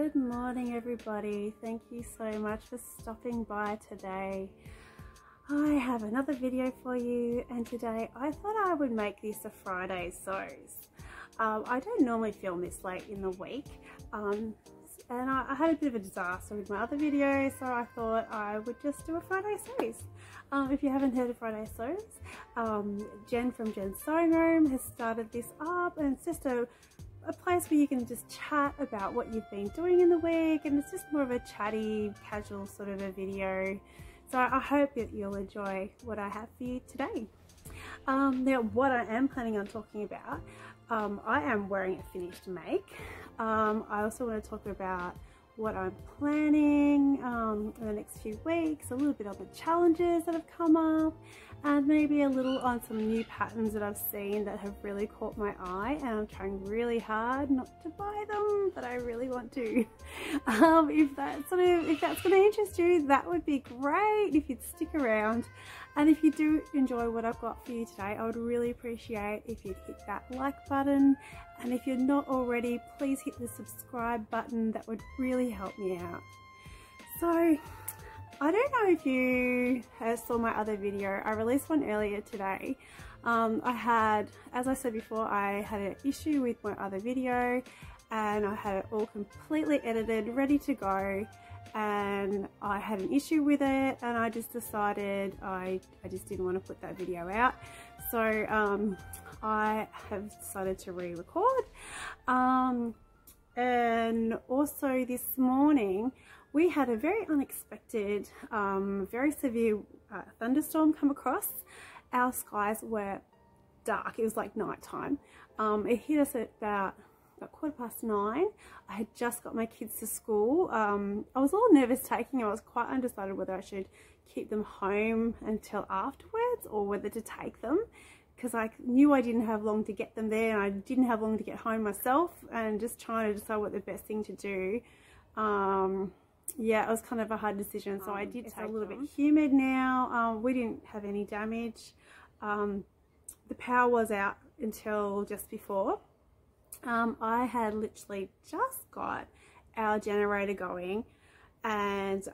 Good morning everybody. Thank you so much for stopping by today. I have another video for you, and today I thought I would make this a Friday sews. I don't normally film this late in the week, and I had a bit of a disaster with my other video, so I thought I would just do a Friday sews. If you haven't heard of Friday sews, Jen from Jen's Sewing Room has started this up, and it's just a place where you can just chat about what you've been doing in the week, and it's just more of a chatty, casual sort of a video. So I hope that you'll enjoy what I have for you today. Now, what I am planning on talking about, I am wearing a finished make. I also want to talk about what I'm planning in the next few weeks, a little bit on the challenges that have come up, and maybe a little on some new patterns that I've seen that have really caught my eye, and I'm trying really hard not to buy them, but I really want to. If that's going to interest you, that would be great if you'd stick around. And if you do enjoy what I've got for you today, I would really appreciate if you'd hit that like button, and if you're not already, please hit the subscribe button. That would really help me out. So I don't know if you saw my other video. I released one earlier today. As I said before, I had an issue with my other video, and I had it all completely edited, ready to go, and I had an issue with it, and I just decided I just didn't want to put that video out. So I have decided to re-record, and also this morning we had a very unexpected, very severe thunderstorm come across. Our skies were dark. It was like nighttime. It hit us at about 9:15. I had just got my kids to school. I was a little nervous taking them. I was quite undecided whether I should keep them home until afterwards or whether to take them, because I knew I didn't have long to get them there, and I didn't have long to get home myself, and just trying to decide what the best thing to do. Yeah, it was kind of a hard decision, so I did take them. It's a little bit humid now. We didn't have any damage. The power was out until just before. I had literally just got our generator going, and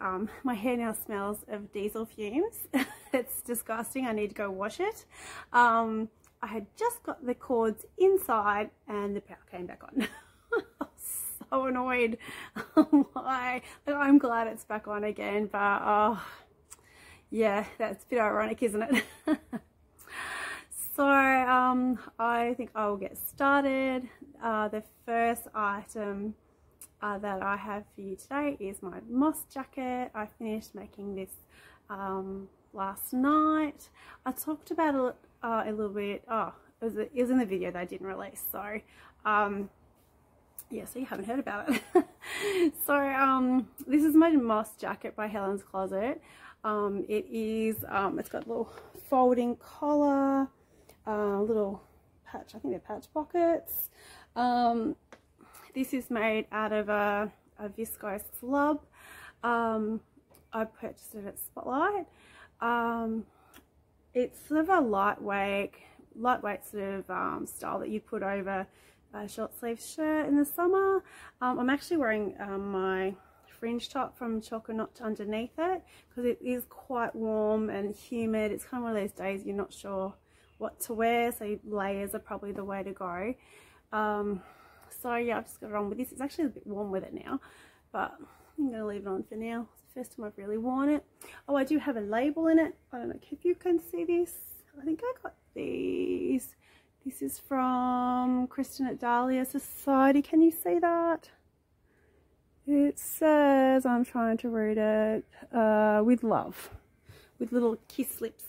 my hair now smells of diesel fumes. It's disgusting. I need to go wash it. I had just got the cords inside and the power came back on. I was so annoyed. Why? I'm glad it's back on again, but oh yeah, that's a bit ironic, isn't it? So I think I will get started. The first item that I have for you today is my moss jacket. I finished making this last night. I talked about it a little bit. It was in the video that I didn't release. So yeah, so you haven't heard about it. So this is my moss jacket by Helen's Closet. It's got a little folding collar, little patch, I think they're patch pockets. This is made out of a viscose slub. I purchased it at Spotlight. It's sort of a lightweight sort of style that you put over a short sleeve shirt in the summer. I'm actually wearing my Fringe top from Chocolate underneath it, because it is quite warm and humid. It's kind of one of those days you're not sure what to wear, so layers are probably the way to go. So yeah, I've just got it on with this. It's actually a bit warm with it now, but I'm going to leave it on for now. It's the first time I've really worn it. Oh, I do have a label in it. I don't know if you can see this. I think I got these. This is from Kristen at Dahlia Society. Can you see that? It says, I'm trying to read it, with love, with little kiss lips.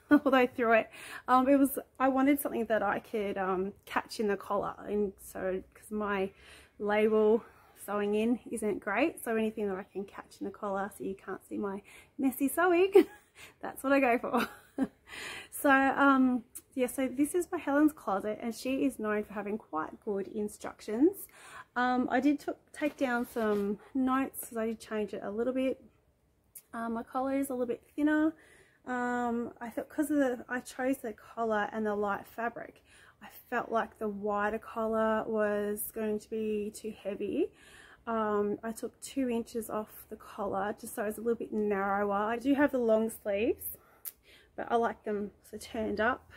Although through it, I wanted something that I could catch in the collar, and so because my label sewing in isn't great, so anything that I can catch in the collar so you can't see my messy sewing, that's what I go for. So yeah, so this is by Helen's Closet, and she is known for having quite good instructions. I did take down some notes because I did change it a little bit. My collar is a little bit thinner. I thought because I chose the collar and the light fabric, I felt like the wider collar was going to be too heavy. I took 2 inches off the collar just so it's a little bit narrower. I do have the long sleeves, but I like them so turned up.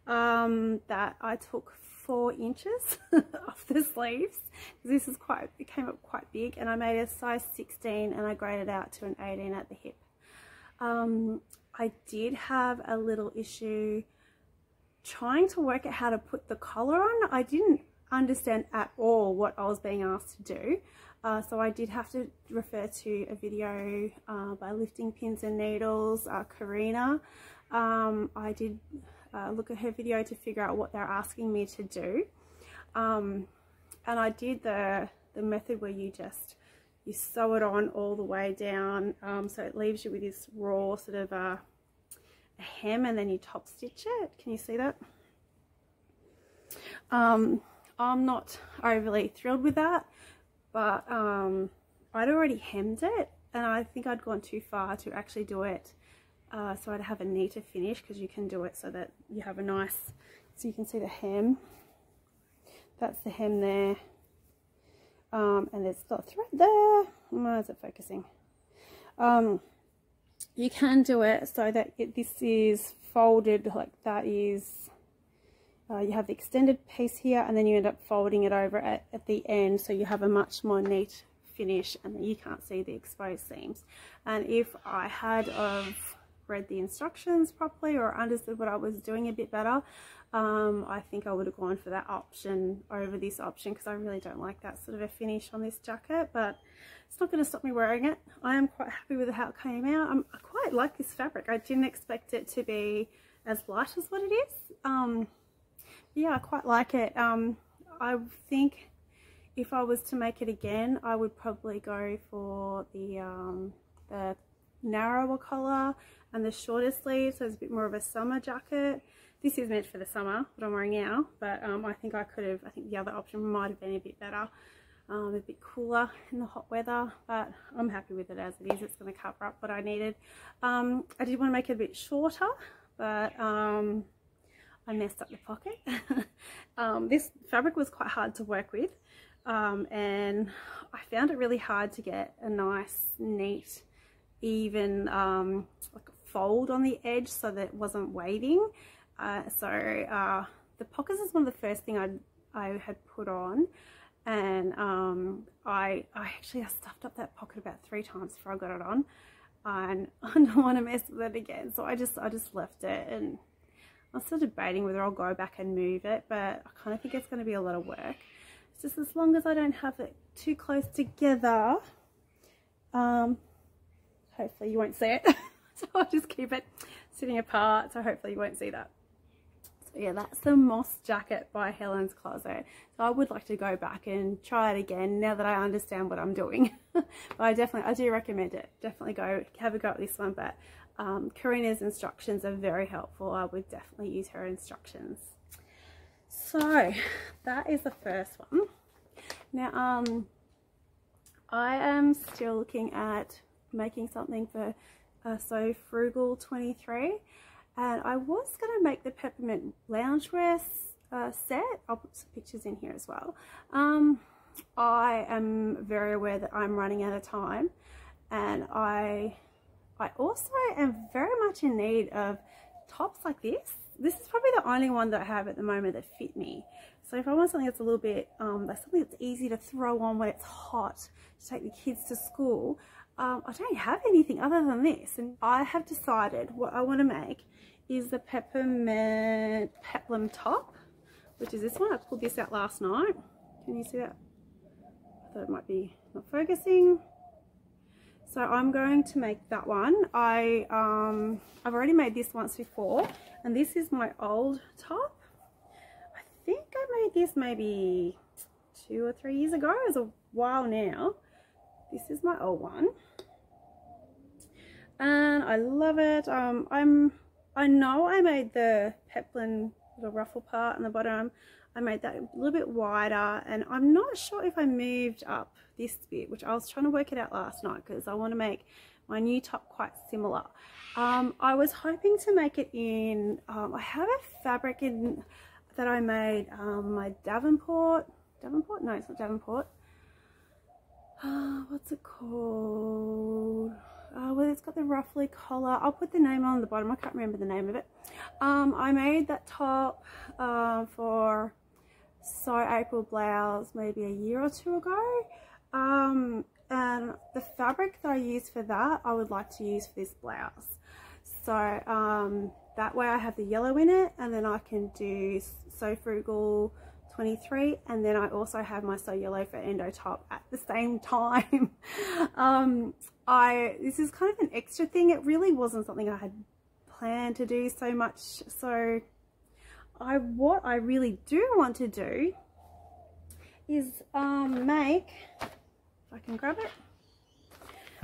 That I took 4 inches off the sleeves. This is it came up quite big, and I made a size 16 and I graded out to an 18 at the hip. I did have a little issue trying to work out how to put the collar on. I didn't understand at all what I was being asked to do. So I did have to refer to a video by Lifting Pins and Needles, Karina. I did look at her video to figure out what they're asking me to do. And I did the method where you sew it on all the way down, so it leaves you with this raw sort of a hem, and then you top stitch it. Can you see that? I'm not overly thrilled with that, but I'd already hemmed it, and I think I'd gone too far to actually do it so I'd have a neater finish, because you can do it so that you have a nice, so you can see the hem. That's the hem there, and there's got a thread there. Why is it focusing? You can do it so that this is folded like that is. You have the extended piece here, and then you end up folding it over at the end, so you have a much more neat finish, and then you can't see the exposed seams. And if I had read the instructions properly or understood what I was doing a bit better, I think I would have gone for that option over this option, because I really don't like that sort of a finish on this jacket, but it's not going to stop me wearing it. I am quite happy with how it came out. I quite like this fabric. I didn't expect it to be as light as what it is. Yeah, I quite like it. I think if I was to make it again, I would probably go for the narrower collar and the shorter sleeves, so it's a bit more of a summer jacket. This is meant for the summer, what I'm wearing now, but I think I think the other option might have been a bit better, a bit cooler in the hot weather, but I'm happy with it as it is. It's going to cover up what I needed. I did want to make it a bit shorter, but I messed up the pocket. This fabric was quite hard to work with, and I found it really hard to get a nice, neat, even like a fold on the edge so that it wasn't waving. So the pockets is one of the first thing I had put on, and I stuffed up that pocket about 3 times before I got it on, and I don't want to mess with it again, so I just left it. And I'm still debating whether I'll go back and move it, but I kind of think it's going to be a lot of work. It's just as long as I don't have it too close together, hopefully you won't see it. So I'll just keep it sitting apart, so hopefully you won't see that. So yeah, that's the Moss jacket by Helen's Closet. So I would like to go back and try it again now that I understand what I'm doing. But I do recommend it. Definitely go have a go at this one, but Karina's instructions are very helpful. I would definitely use her instructions. So that is the first one. Now I am still looking at making something for So Frugal 23, and I was going to make the peppermint loungewear set. I'll put some pictures in here as well. I am very aware that I'm running out of time, and I also am very much in need of tops like this. This is probably the only one that I have at the moment that fit me. So if I want something that's a little bit, that's something that's easy to throw on when it's hot to take the kids to school, I don't have anything other than this. And I have decided what I want to make is the peppermint peplum top, which is this one. I pulled this out last night. Can you see that? I thought it might be not focusing. So I'm going to make that one. I've already made this once before, and this is my old top. I think I made this maybe 2 or 3 years ago. It's a while now. This is my old one, and I love it. I know I made the peplum little ruffle part on the bottom. I made that a little bit wider, and I'm not sure if I moved up this bit, which I was trying to work it out last night because I want to make my new top quite similar. I was hoping to make it in, I have a fabric in that I made, my Davenport, no, it's not Davenport. what's it called? Well, it's got the ruffly collar. I'll put the name on the bottom. I can't remember the name of it. I made that top for So April blouse maybe a year or two ago. And the fabric that I use for that, I would like to use for this blouse. So that way I have the yellow in it, and then I can do So Frugal 23, and then I also have my So Yellow for Endo top at the same time. This is kind of an extra thing. It really wasn't something I had planned to do so much. So what I really do want to do is make, if I can grab it,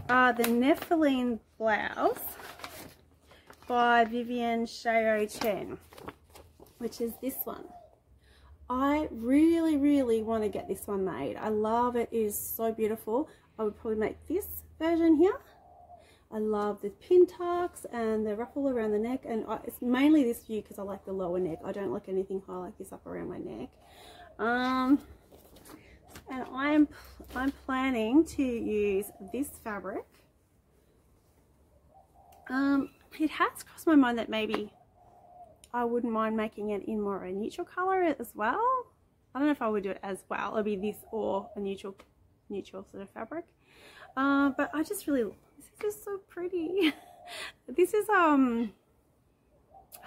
the Nephilim blouse by Vivian Shao Chen, which is this one. I really want to get this one made. I love it. It is so beautiful. I would probably make this version here. I love the pin tucks and the ruffle around the neck, and it's mainly this view because I like the lower neck. I don't like anything high like this up around my neck. And I'm planning to use this fabric. It has crossed my mind that maybe I wouldn't mind making it in more a neutral color as well. I don't know if I would do it as well. It'll be this or a neutral sort of fabric. But I just really, this is just so pretty. This is I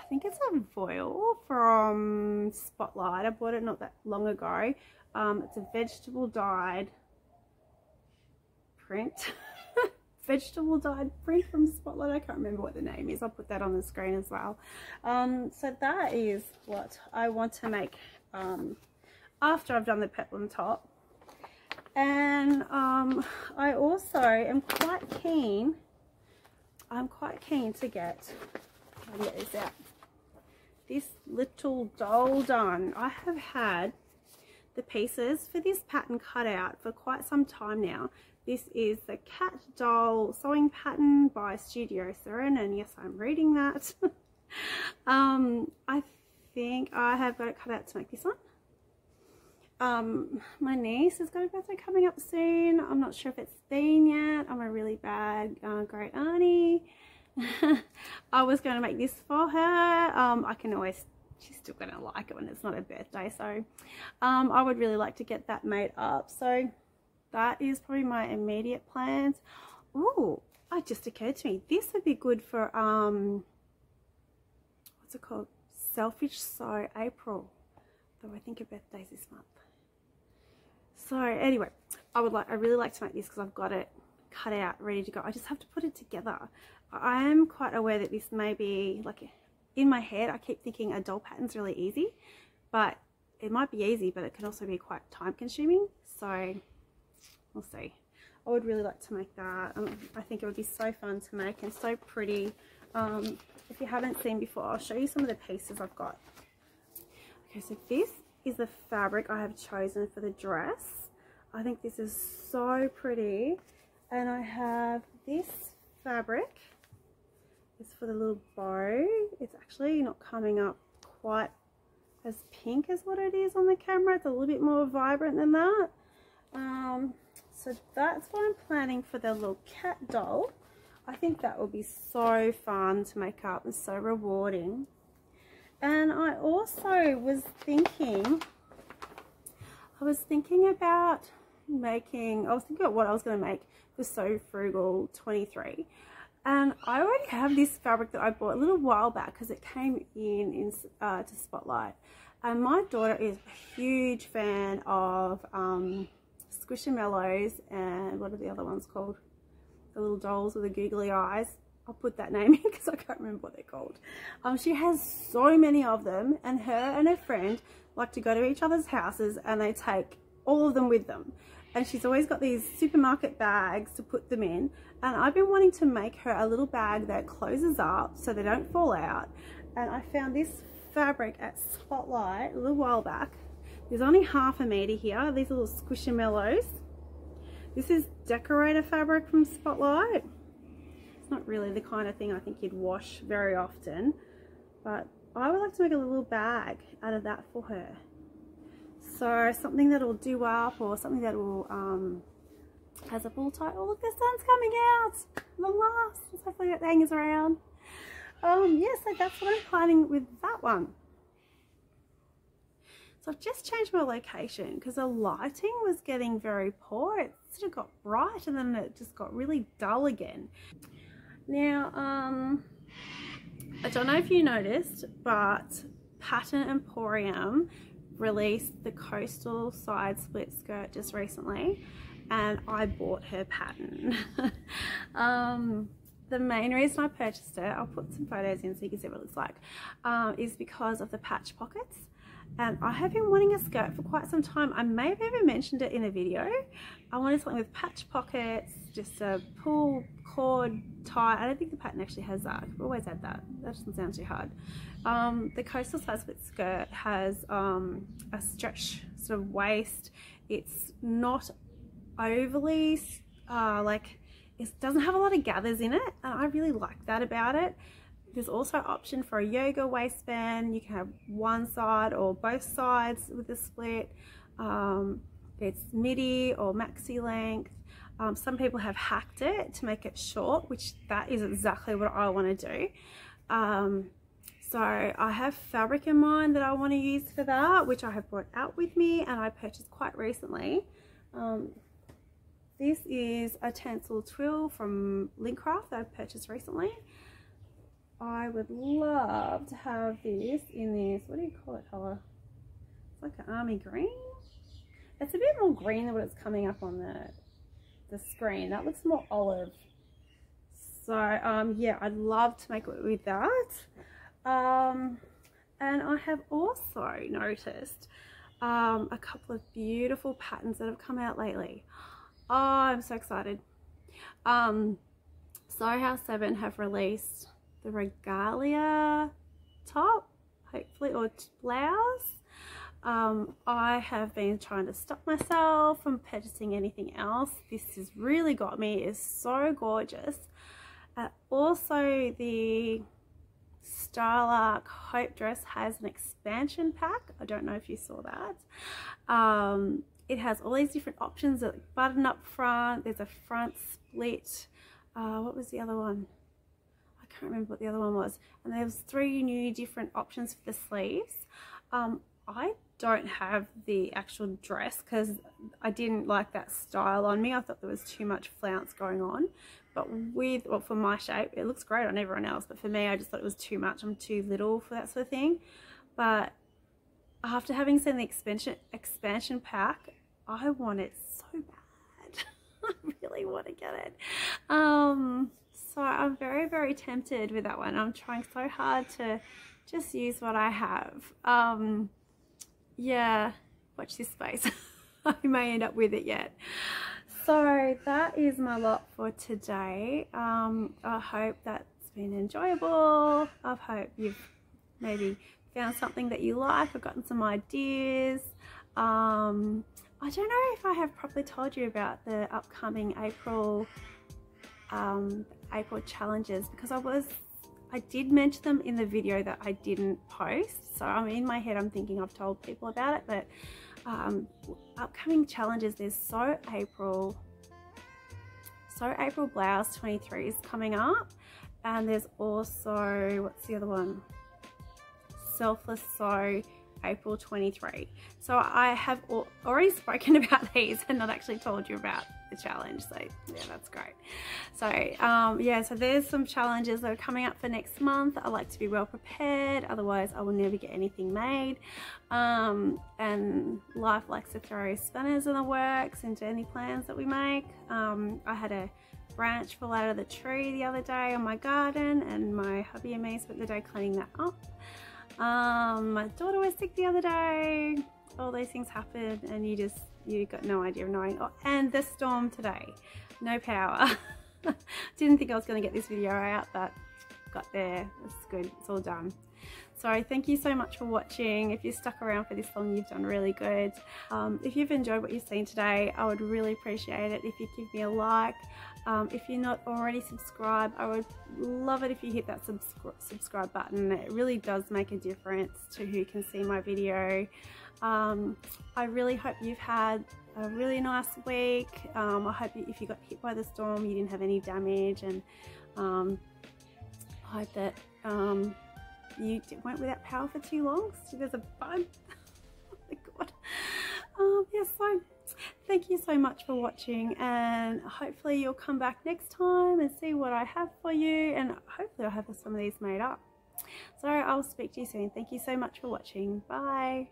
think it's a voile from Spotlight. I bought it not that long ago. It's a vegetable dyed print. Vegetable dyed print from Spotlight. I can't remember what the name is. I'll put that on the screen as well. So that is what I want to make after I've done the peplum top. And I also am quite keen. I'm quite keen to get, I'll get this out, this little doll done. I have had the pieces for this pattern cut out for quite some time now. This is the cat doll sewing pattern by Studio Seren, and yes, I'm reading that. I think I have got it cut out to make this one. My niece has got a birthday coming up soon. I'm not sure if it's been yet. I'm a really bad great auntie. I was going to make this for her. I can always, she's still going to like it when it's not her birthday, so I would really like to get that made up. So that is probably my immediate plans. Oh, it just occurred to me, this would be good for what's it called, Selfish Sew April, though I think her birthday's this month. So anyway, I really like to make this because I've got it cut out ready to go. I just have to put it together. I am quite aware that this may be, like, in my head I keep thinking a doll pattern's really easy, but it might be easy, but it can also be quite time consuming. So we'll see. I would really like to make that. I think it would be so fun to make and so pretty. If you haven't seen before, I'll show you some of the pieces I've got. Okay, so this is the fabric I have chosen for the dress. I think this is so pretty. And I have this fabric. It's for the little bow. It's actually not coming up quite as pink as what it is on the camera. It's a little bit more vibrant than that. So that's what I'm planning for the little cat doll. I think that will be so fun to make up and so rewarding. And I also was thinking about making, I was thinking about what I was going to make for So Frugal 23. And I already have this fabric that I bought a little while back because it came in to Spotlight. And my daughter is a huge fan of Squishamallows, and what are the other ones called? The little dolls with the googly eyes. I'll put that name in because I can't remember what they're called. She has so many of them, and her and her friend like to go to each other's houses and they take all of them with them. And she's always got these supermarket bags to put them in. And I've been wanting to make her a little bag that closes up so they don't fall out. And I found this fabric at Spotlight a little while back. There's only half a meter here. These little Squishamallows. This is decorator fabric from Spotlight. It's not really the kind of thing I think you'd wash very often, but I would like to make a little bag out of that for her. So something that will do up, or something that will Has a full tie. Oh look, the sun's coming out. Long last. Hopefully that hangs around. Yeah, so that's what I'm planning with that one. So I've just changed my location because the lighting was getting very poor. It sort of got bright and then it just got really dull again. Now, I don't know if you noticed, but Pattern Emporium released the coastal side split skirt just recently, and I bought her pattern. The main reason I purchased it, I'll put some photos in so you can see what it looks like, is because of the patch pockets. And I have been wanting a skirt for quite some time. I may have even mentioned it in a video. I wanted something with patch pockets, just a pull cord tie. I don't think the pattern actually has that. I've always had that. That doesn't sound too hard. The coastal side split skirt has a stretch sort of waist. It's not overly like, it doesn't have a lot of gathers in it, and I really like that about it. There's also an option for a yoga waistband. You can have one side or both sides with the split. It's midi or maxi length. Some people have hacked it to make it short, which that is exactly what I want to do. So I have fabric in mind that I want to use for that, which I have brought out with me and I purchased quite recently. This is a tencel twill from Linkcraft that I've purchased recently. I would love to have this in this, what do you call it colour? It's like an army green. It's a bit more green than what it's coming up on the screen. That looks more olive. So yeah, I'd love to make it with that. And I have also noticed a couple of beautiful patterns that have come out lately. Oh, I'm so excited. Soho House 7 have released the regalia top, hopefully, or blouse. I have been trying to stop myself from purchasing anything else. This has really got me. It's so gorgeous. Also, the Starlark Hope dress has an expansion pack. I don't know if you saw that. It has all these different options, like button up front. There's a front split. What was the other one? I can't remember what the other one was. And there was 3 new different options for the sleeves. I don't have the actual dress because I didn't like that style on me. I thought there was too much flounce going on. But with, well, for my shape, it looks great on everyone else. But for me, I just thought it was too much. I'm too little for that sort of thing. But after having seen the expansion pack, I want it so bad. I really want to get it. So I'm very, very tempted with that one. I'm trying so hard to just use what I have. Yeah, watch this space. I may end up with it yet. So that is my lot for today. I hope that's been enjoyable. I hope you've maybe found something that you like or gotten some ideas. I don't know if I have properly told you about the upcoming April challenges, because I did mention them in the video that I didn't post. So I'm in my head, I'm thinking I've told people about it, but upcoming challenges, there's So April Blouse 23 is coming up, and there's also, what's the other one? Selfless Sew April 23. So I have already spoken about these and not actually told you about the challenge, so yeah, that's great. So yeah, so there's some challenges that are coming up for next month. I like to be well prepared, otherwise I will never get anything made. And life likes to throw spinners in the works into any plans that we make. I had a branch fall out of the tree the other day on my garden, and my hubby and me spent the day cleaning that up. My daughter was sick the other day. All these things happen, and you got no idea of knowing. Oh, and the storm today, no power. Didn't think I was going to get this video out, but got there. It's good, it's all done. So thank you so much for watching. If you stuck around for this long, you've done really good. If you've enjoyed what you've seen today, I would really appreciate it if you give me a like. If you're not already subscribed, I would love it if you hit that subscribe button. It really does make a difference to who can see my video. I really hope you've had a really nice week. I hope if you got hit by the storm, you didn't have any damage, and I hope that you weren't without power for too long. So there's a bug. Oh my god. Yes, so thank you so much for watching, and hopefully you'll come back next time and see what I have for you, and hopefully I'll have some of these made up. So I'll speak to you soon. Thank you so much for watching. Bye.